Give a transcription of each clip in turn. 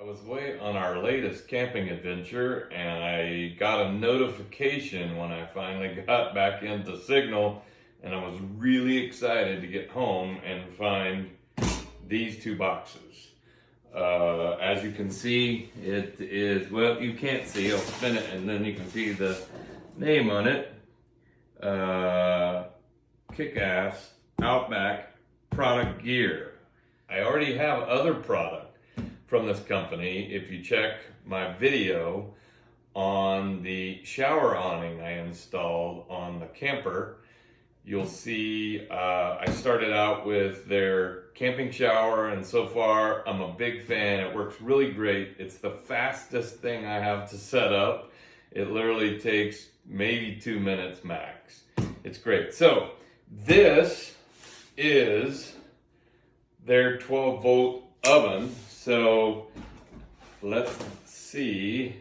was away on our latest camping adventure and I got a notification when I finally got back into Signal, and I was really excited to get home and find these two boxes. As you can see, it is, well, you can't see, I'll spin it and then you can see the name on it. KickAss Outback product gear. I already have other product from this company. If you check my video on the shower awning I installed on the camper, you'll see I started out with their camping shower, and so far I'm a big fan. It works really great. It's the fastest thing I have to set up. It literally takes maybe 2 minutes max. It's great. So this is their 12-volt oven. So let's see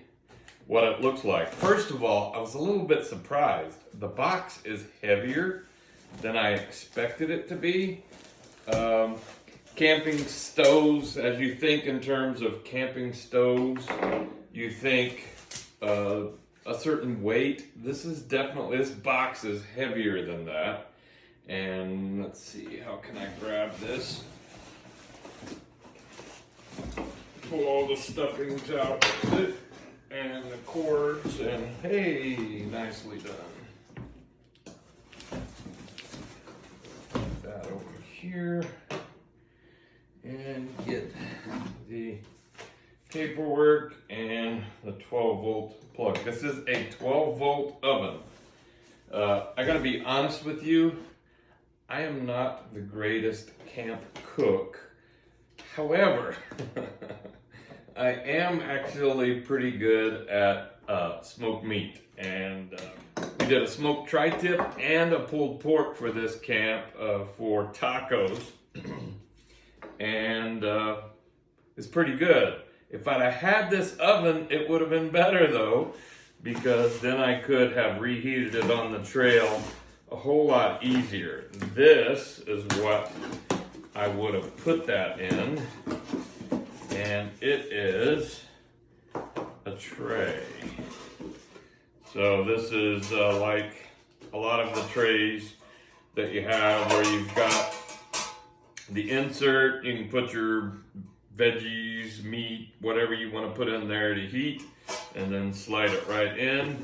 what it looks like. First of all, I was a little bit surprised. The box is heavier than I expected it to be. Camping stoves, as you think in terms of camping stoves, you think a certain weight. This box is heavier than that. And let's see, how can I grab this? Pull all the stuffings out with it, and the cords, and hey, nicely done. Put that over here, and get the paperwork and the 12-volt plug. This is a 12-volt oven. I gotta be honest with you, I am not the greatest camp cook. However, I am actually pretty good at smoked meat, and we did a smoked tri-tip and a pulled pork for this camp for tacos, and it's pretty good. If I'd have had this oven, it would have been better though, because then I could have reheated it on the trail a whole lot easier. This is what I would have put that in, and it is a tray. So this is like a lot of the trays that you have where you've got the insert. You can put your veggies, meat, whatever you want to put in there to heat, and then slide it right in.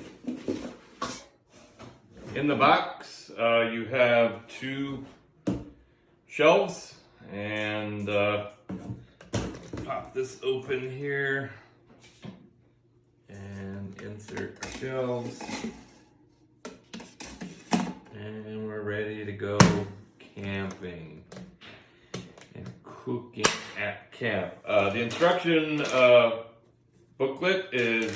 In the box, you have two shelves, and pop this open here and insert our shelves, and we're ready to go camping and cooking at camp. The instruction booklet is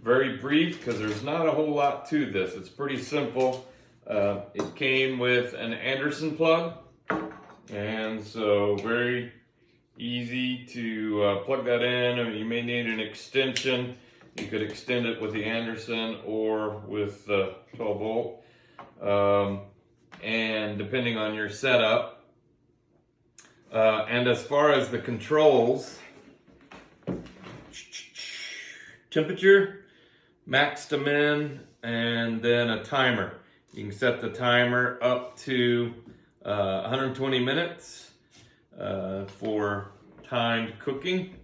very brief because there's not a whole lot to this. It's pretty simple. It came with an Anderson plug, and so very easy to plug that in. I mean, you may need an extension. You could extend it with the Anderson or with 12 volt, and depending on your setup. And as far as the controls, temperature, max to min, and then a timer. You can set the timer up to 120 minutes for timed cooking.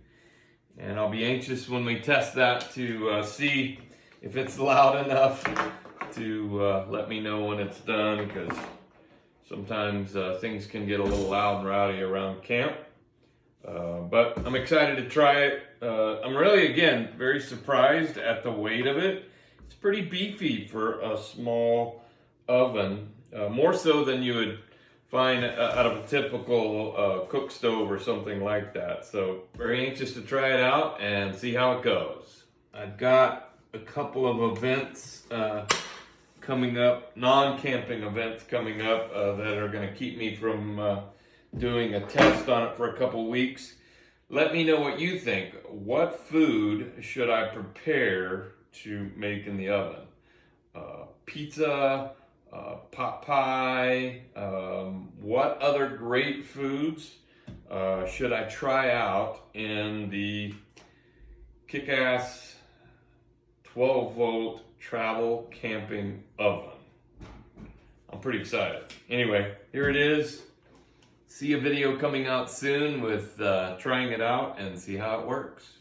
And I'll be anxious when we test that to see if it's loud enough to let me know when it's done, because sometimes things can get a little loud and rowdy around camp. But I'm excited to try it. I'm really, again, very surprised at the weight of it. It's pretty beefy for a small oven, more so than you would find out of a typical cook stove or something like that. So very anxious to try it out and see how it goes. I've got a couple of events coming up, non-camping events coming up that are going to keep me from doing a test on it for a couple weeks. Let me know what you think. What food should I prepare to make in the oven? Pizza, pot pie, what other great foods should I try out in the KickAss 12-volt travel camping oven. I'm pretty excited. Anyway, here it is. See a video coming out soon with trying it out and see how it works.